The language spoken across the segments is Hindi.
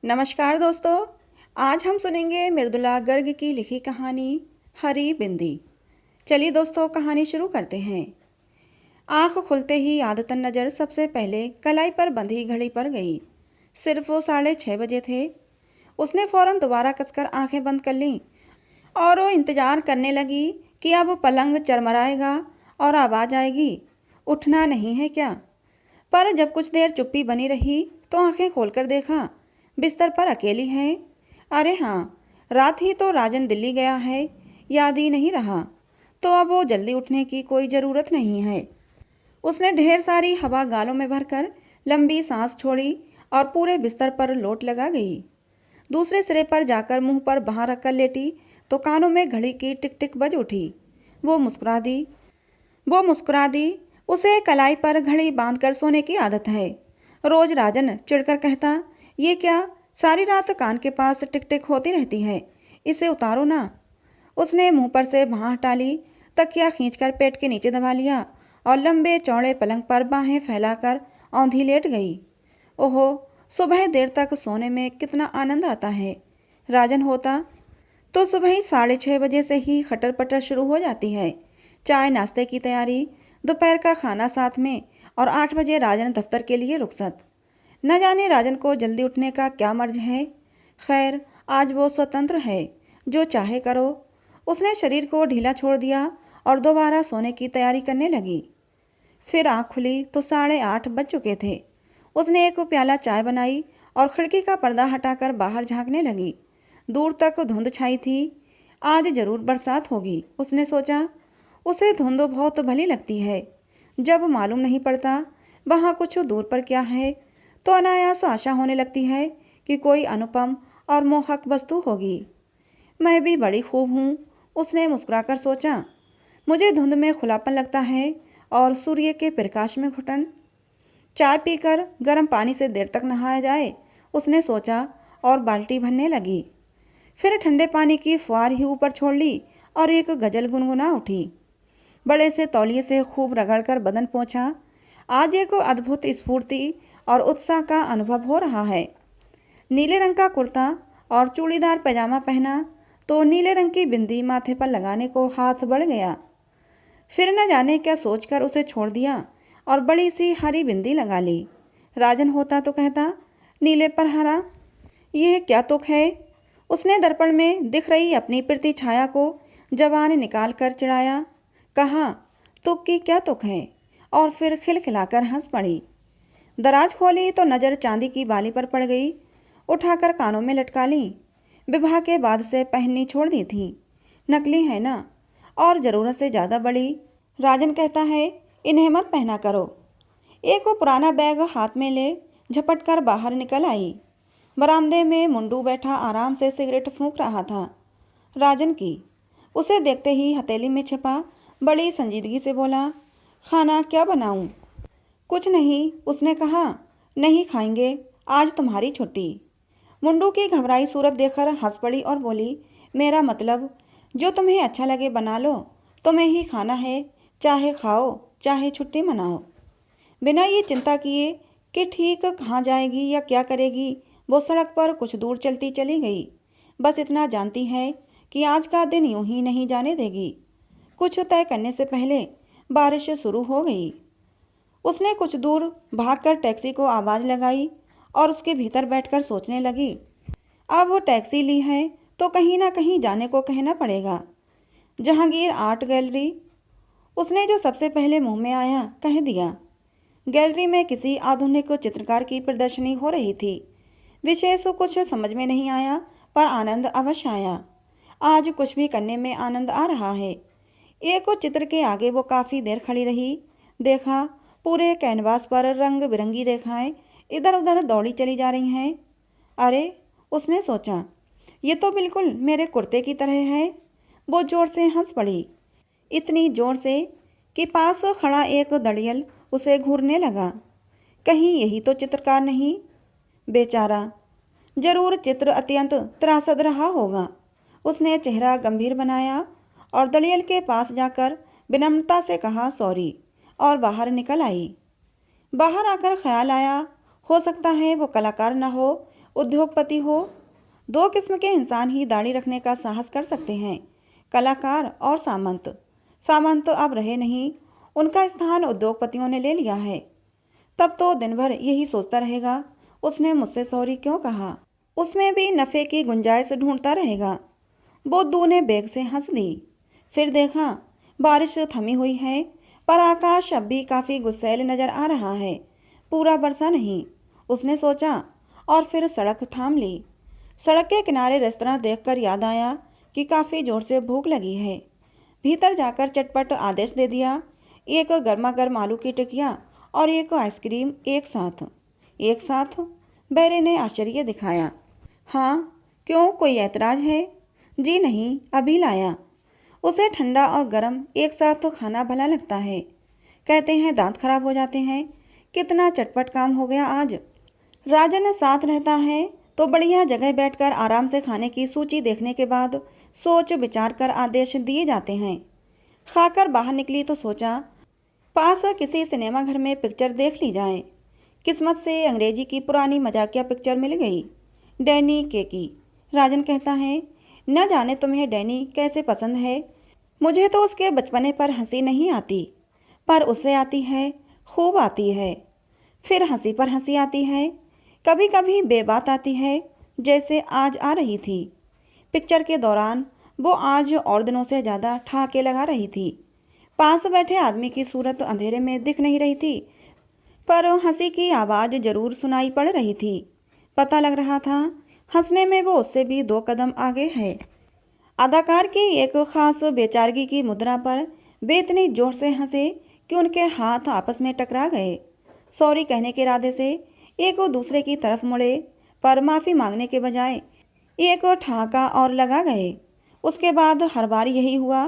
नमस्कार दोस्तों। आज हम सुनेंगे मृदुला गर्ग की लिखी कहानी हरी बिंदी। चलिए दोस्तों, कहानी शुरू करते हैं। आंख खुलते ही आदतन नज़र सबसे पहले कलाई पर बंधी घड़ी पर गई। सिर्फ वो 6:30 बजे थे। उसने फौरन दोबारा कसकर आंखें बंद कर लीं और वो इंतज़ार करने लगी कि अब पलंग चरमराएगा और आवाज़ आएगी, उठना नहीं है क्या। पर जब कुछ देर चुप्पी बनी रही तो आंखें खोलकर देखा, बिस्तर पर अकेली है। अरे हाँ, रात ही तो राजन दिल्ली गया है, याद ही नहीं रहा। तो अब वो जल्दी उठने की कोई ज़रूरत नहीं है। उसने ढेर सारी हवा गालों में भरकर लंबी सांस छोड़ी और पूरे बिस्तर पर लोट लगा गई। दूसरे सिरे पर जाकर मुंह पर बाहर रखकर लेटी तो कानों में घड़ी की टिक टिक बज उठी। वो मुस्कुरा दी। उसे कलाई पर घड़ी बांधकर सोने की आदत है। रोज राजन चिढ़कर कहता, ये क्या, सारी रात कान के पास टिक टिक होती रहती है, इसे उतारो ना। उसने मुंह पर से बाँह हटा ली, तकिया खींचकर पेट के नीचे दबा लिया और लंबे चौड़े पलंग पर बाहें फैलाकर औंधी लेट गई। ओहो, सुबह देर तक सोने में कितना आनंद आता है। राजन होता तो सुबह ही 6:30 बजे से ही खटर पटर शुरू हो जाती है। चाय नाश्ते की तैयारी, दोपहर का खाना साथ में और 8 बजे राजन दफ्तर के लिए रुखसत। न जाने राजन को जल्दी उठने का क्या मर्ज है। खैर, आज वो स्वतंत्र है, जो चाहे करो। उसने शरीर को ढीला छोड़ दिया और दोबारा सोने की तैयारी करने लगी। फिर आँख खुली तो 8:30 बज चुके थे। उसने एक प्याला चाय बनाई और खिड़की का पर्दा हटाकर बाहर झांकने लगी। दूर तक धुंध छाई थी। आज जरूर बरसात होगी, उसने सोचा। उसे धुंध बहुत भली लगती है। जब मालूम नहीं पड़ता वहाँ कुछ दूर पर क्या है, तो अनायास आशा होने लगती है कि कोई अनुपम और मोहक वस्तु होगी। मैं भी बड़ी खूब हूँ, उसने मुस्कुराकर सोचा। मुझे धुंध में खुलापन लगता है और सूर्य के प्रकाश में घुटन। चाय पीकर गर्म पानी से देर तक नहाया जाए, उसने सोचा और बाल्टी भरने लगी। फिर ठंडे पानी की फुहार ही ऊपर छोड़ ली और एक गजल गुनगुना उठी। बड़े से तौलिए से खूब रगड़कर बदन पोंछा। आज एक अद्भुत स्फूर्ति और उत्साह का अनुभव हो रहा है। नीले रंग का कुर्ता और चूड़ीदार पैजामा पहना तो नीले रंग की बिंदी माथे पर लगाने को हाथ बढ़ गया। फिर न जाने क्या सोचकर उसे छोड़ दिया और बड़ी सी हरी बिंदी लगा ली। राजन होता तो कहता, नीले पर हरा, यह क्या तुक है। उसने दर्पण में दिख रही अपनी प्रति छाया को जवान निकाल कर चिढ़ाया। कहा, तुक की क्या तुक है, और फिर खिलखिलाकर हंस पड़ी। दराज खोली तो नज़र चांदी की बाली पर पड़ गई। उठाकर कानों में लटका ली। विवाह के बाद से पहननी छोड़ दी थी। नकली है ना, और ज़रूरत से ज़्यादा बड़ी। राजन कहता है, इन्हें मत पहना करो। एक वो पुराना बैग हाथ में ले झपट कर बाहर निकल आई। बरामदे में मुंडू बैठा आराम से सिगरेट फूंक रहा था। राजन की उसे देखते ही हथेली में छिपा बड़ी संजीदगी से बोला, खाना क्या बनाऊं? कुछ नहीं, उसने कहा। नहीं खाएंगे, आज तुम्हारी छुट्टी। मुंडू की घबराई सूरत देखकर हंस पड़ी और बोली, मेरा मतलब, जो तुम्हें अच्छा लगे बना लो, तुम्हें ही खाना है, चाहे खाओ चाहे छुट्टी मनाओ। बिना ये चिंता किए कि ठीक कहाँ जाएगी या क्या करेगी, वो सड़क पर कुछ दूर चलती चली गई। बस इतना जानती है कि आज का दिन यूं ही नहीं जाने देगी। कुछ तय करने से पहले बारिश शुरू हो गई। उसने कुछ दूर भागकर टैक्सी को आवाज़ लगाई और उसके भीतर बैठकर सोचने लगी। अब वो टैक्सी ली है तो कहीं ना कहीं जाने को कहना पड़ेगा। जहांगीर आर्ट गैलरी, उसने जो सबसे पहले मुंह में आया कह दिया। गैलरी में किसी आधुनिक चित्रकार की प्रदर्शनी हो रही थी। विशेष कुछ समझ में नहीं आया, पर आनंद अवश्य आया। आज कुछ भी करने में आनंद आ रहा है। एक चित्र के आगे वो काफ़ी देर खड़ी रही। देखा, पूरे कैनवास पर रंग बिरंगी रेखाएं इधर उधर दौड़ी चली जा रही हैं। अरे, उसने सोचा, ये तो बिल्कुल मेरे कुर्ते की तरह है। वो जोर से हंस पड़ी, इतनी जोर से कि पास खड़ा एक दड़ियल उसे घूरने लगा। कहीं यही तो चित्रकार नहीं? बेचारा, जरूर चित्र अत्यंत त्रासद रहा होगा। उसने चेहरा गंभीर बनाया और दड़ियल के पास जाकर विनम्रता से कहा, सॉरी, और बाहर निकल आई। बाहर आकर ख्याल आया, हो सकता है वो कलाकार न हो, उद्योगपति हो। दो किस्म के इंसान ही दाढ़ी रखने का साहस कर सकते हैं, कलाकार और सामंत। सामंत अब रहे नहीं, उनका स्थान उद्योगपतियों ने ले लिया है। तब तो दिन भर यही सोचता रहेगा, उसने मुझसे सॉरी क्यों कहा। उसमें भी नफ़े की गुंजाइश ढूंढता रहेगा। बुद्धू ने बेग से हंस दी। फिर देखा, बारिश थमी हुई है, पर आकाश अब भी काफ़ी गुस्सैल नजर आ रहा है, पूरा बरसा नहीं। उसने सोचा और फिर सड़क थाम ली। सड़क के किनारे रेस्तरां देखकर याद आया कि काफ़ी ज़ोर से भूख लगी है। भीतर जाकर चटपट आदेश दे दिया, एक गर्मा गर्म आलू की टिकिया और एक आइसक्रीम एक साथ। एक साथ? बैरे ने आश्चर्य दिखाया। हाँ, क्यों, कोई ऐतराज़ है? जी नहीं, अभी लाया। उसे ठंडा और गर्म एक साथ खाना भला लगता है। कहते हैं दांत खराब हो जाते हैं। कितना चटपट काम हो गया आज। राजन साथ रहता है तो बढ़िया जगह बैठकर आराम से खाने की सूची देखने के बाद सोच विचार कर आदेश दिए जाते हैं। खाकर बाहर निकली तो सोचा, पास किसी सिनेमा घर में पिक्चर देख ली जाए। किस्मत से अंग्रेजी की पुरानी मजाकिया पिक्चर मिल गई, डैनी के की। राजन कहता है, न जाने तुम्हें डैनी कैसे पसंद है। मुझे तो उसके बचपने पर हंसी नहीं आती, पर उसे आती है, खूब आती है। फिर हंसी पर हंसी आती है, कभी कभी बेबात आती है, जैसे आज आ रही थी। पिक्चर के दौरान वो आज और दिनों से ज़्यादा ठहाके लगा रही थी। पास बैठे आदमी की सूरत अंधेरे में दिख नहीं रही थी, पर हंसी की आवाज़ जरूर सुनाई पड़ रही थी। पता लग रहा था हंसने में वो उससे भी 2 कदम आगे है। अदाकार की एक खास बेचारगी की मुद्रा पर वे इतनी जोर से हंसे कि उनके हाथ आपस में टकरा गए। सॉरी कहने के इरादे से एक दूसरे की तरफ मुड़े, पर माफ़ी मांगने के बजाय एक ठहाका और लगा गए। उसके बाद हर बार यही हुआ।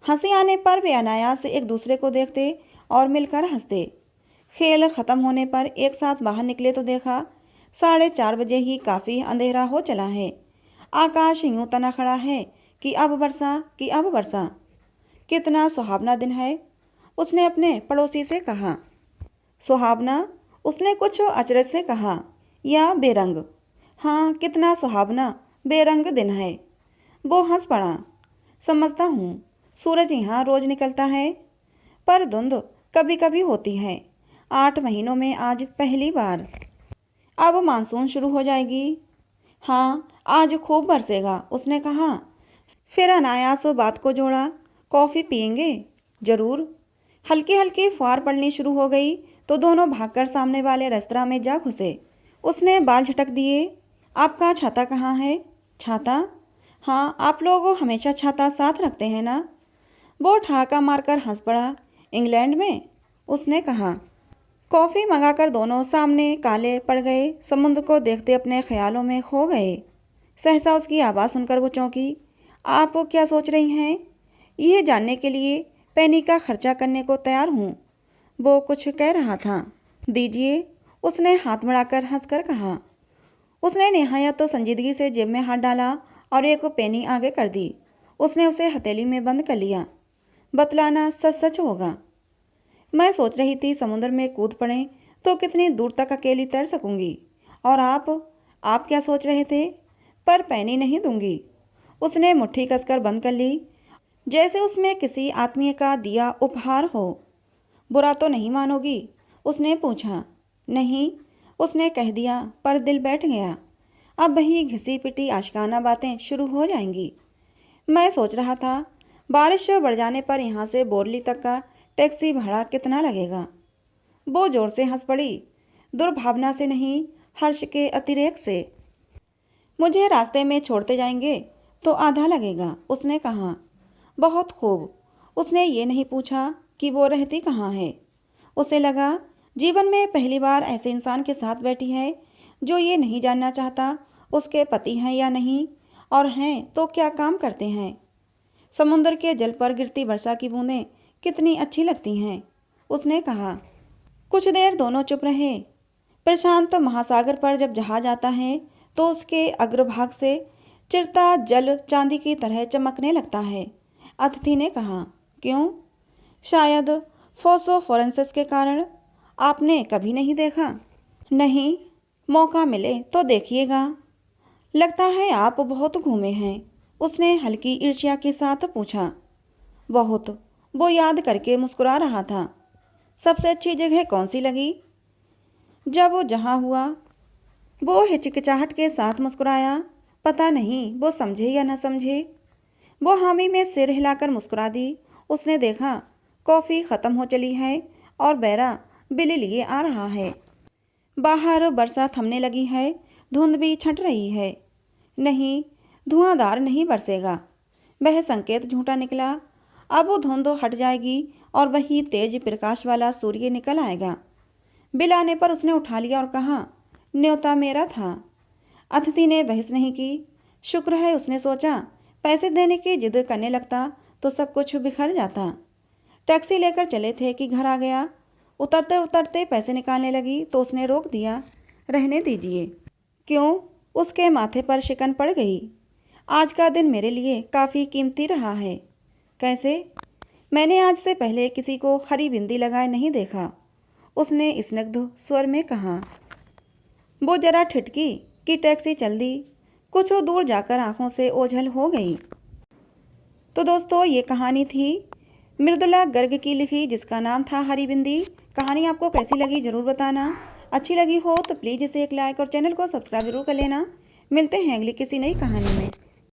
हंसी आने पर वे अनायास एक दूसरे को देखते और मिलकर हंसते। खेल खत्म होने पर एक साथ बाहर निकले तो देखा 4:30 बजे ही काफ़ी अंधेरा हो चला है। आकाश यूं तना खड़ा है कि अब वर्षा, कि अब वर्षा। कितना सुहावना दिन है, उसने अपने पड़ोसी से कहा। सुहावना? उसने कुछ अचरज से कहा, या बेरंग? हाँ, कितना सुहावना बेरंग दिन है। वो हंस पड़ा। समझता हूँ, सूरज यहाँ रोज निकलता है, पर धुंध कभी कभी होती है। 8 महीनों में आज पहली बार। अब मानसून शुरू हो जाएगी। हाँ, आज खूब बरसेगा, उसने कहा। फिर अनायास बात को जोड़ा, कॉफ़ी पियेंगे? ज़रूर। हल्की हल्की फुहार पड़नी शुरू हो गई तो दोनों भागकर सामने वाले रेस्तरां में जा घुसे। उसने बाल झटक दिए। आपका छाता कहाँ है? छाता? हाँ, आप लोग हमेशा छाता साथ रखते हैं ना? वो ठहाका मारकर हंस पड़ा। इंग्लैंड में? उसने कहा। कॉफ़ी मंगाकर दोनों सामने काले पड़ गए, समुद्र को देखते अपने ख्यालों में खो गए। सहसा उसकी आवाज़ सुनकर वो चौंकी। आप क्या सोच रही हैं? यह जानने के लिए पैनी का खर्चा करने को तैयार हूँ। वो कुछ कह रहा था। दीजिए, उसने हाथ बढ़ाकर हंसकर कहा। उसने निहायत तो संजीदगी से जेब में हाथ डाला और एक पेनी आगे कर दी। उसने उसे हथेली में बंद कर लिया। बतलाना सच सच होगा। मैं सोच रही थी समुद्र में कूद पड़ें तो कितनी दूर तक अकेली तैर सकूंगी। और आप क्या सोच रहे थे? पर पैनी नहीं दूंगी। उसने मुट्ठी कसकर बंद कर ली, जैसे उसमें किसी आत्मीय का दिया उपहार हो। बुरा तो नहीं मानोगी? उसने पूछा। नहीं, उसने कह दिया, पर दिल बैठ गया। अब वही घिसी पिटी आशिकाना बातें शुरू हो जाएंगी। मैं सोच रहा था, बारिश बढ़ जाने पर यहाँ से बोरली तक का टैक्सी भाड़ा कितना लगेगा? वो जोर से हंस पड़ी, दुर्भावना से नहीं, हर्ष के अतिरेक से। मुझे रास्ते में छोड़ते जाएंगे तो आधा लगेगा, उसने कहा। बहुत खूब। उसने ये नहीं पूछा कि वो रहती कहाँ है। उसे लगा जीवन में पहली बार ऐसे इंसान के साथ बैठी है जो ये नहीं जानना चाहता उसके पति हैं या नहीं, और हैं तो क्या काम करते हैं। समुद्र के जल पर गिरती वर्षा की बूंदें कितनी अच्छी लगती हैं, उसने कहा। कुछ देर दोनों चुप रहे। प्रशांत महासागर पर जब जहाज आता है तो उसके अग्रभाग से चिरता जल चांदी की तरह चमकने लगता है, अतिथि ने कहा। क्यों? शायद फोसोफोरेंसिस के कारण। आपने कभी नहीं देखा? नहीं। मौका मिले तो देखिएगा। लगता है आप बहुत घूमे हैं, उसने हल्की ईर्ष्या के साथ पूछा। बहुत, वो याद करके मुस्कुरा रहा था। सबसे अच्छी जगह कौन सी लगी? जब वो जहाँ हुआ। वो हिचकिचाहट के साथ मुस्कुराया। पता नहीं वो समझे या न समझे। वो हामी में सिर हिलाकर मुस्कुरा दी। उसने देखा कॉफ़ी ख़त्म हो चली है और बैरा बिल्ली लिए आ रहा है। बाहर बरसा थमने लगी है, धुंध भी छंट रही है। नहीं, धुआंधार नहीं बरसेगा। वह संकेत झूठा निकला। अब वो धुंध हट जाएगी और वही तेज प्रकाश वाला सूर्य निकल आएगा। बिल आने पर उसने उठा लिया और कहा, न्योता मेरा था। अतिथि ने बहस नहीं की। शुक्र है, उसने सोचा, पैसे देने की जिद करने लगता तो सब कुछ बिखर जाता। टैक्सी लेकर चले थे कि घर आ गया। उतरते उतरते पैसे निकालने लगी तो उसने रोक दिया। रहने दीजिए। क्यों? उसके माथे पर शिकन पड़ गई। आज का दिन मेरे लिए काफ़ी कीमती रहा है। कैसे? मैंने आज से पहले किसी को हरी बिंदी लगाए नहीं देखा, उसने स्निग्ध स्वर में कहा। वो जरा ठिठकी कि टैक्सी चल दी। कुछ दूर जाकर आंखों से ओझल हो गई। तो दोस्तों, ये कहानी थी मृदुला गर्ग की लिखी, जिसका नाम था हरी बिंदी। कहानी आपको कैसी लगी ज़रूर बताना। अच्छी लगी हो तो प्लीज़ इसे एक लाइक और चैनल को सब्सक्राइब जरूर कर लेना। मिलते हैं अगली किसी नई कहानी।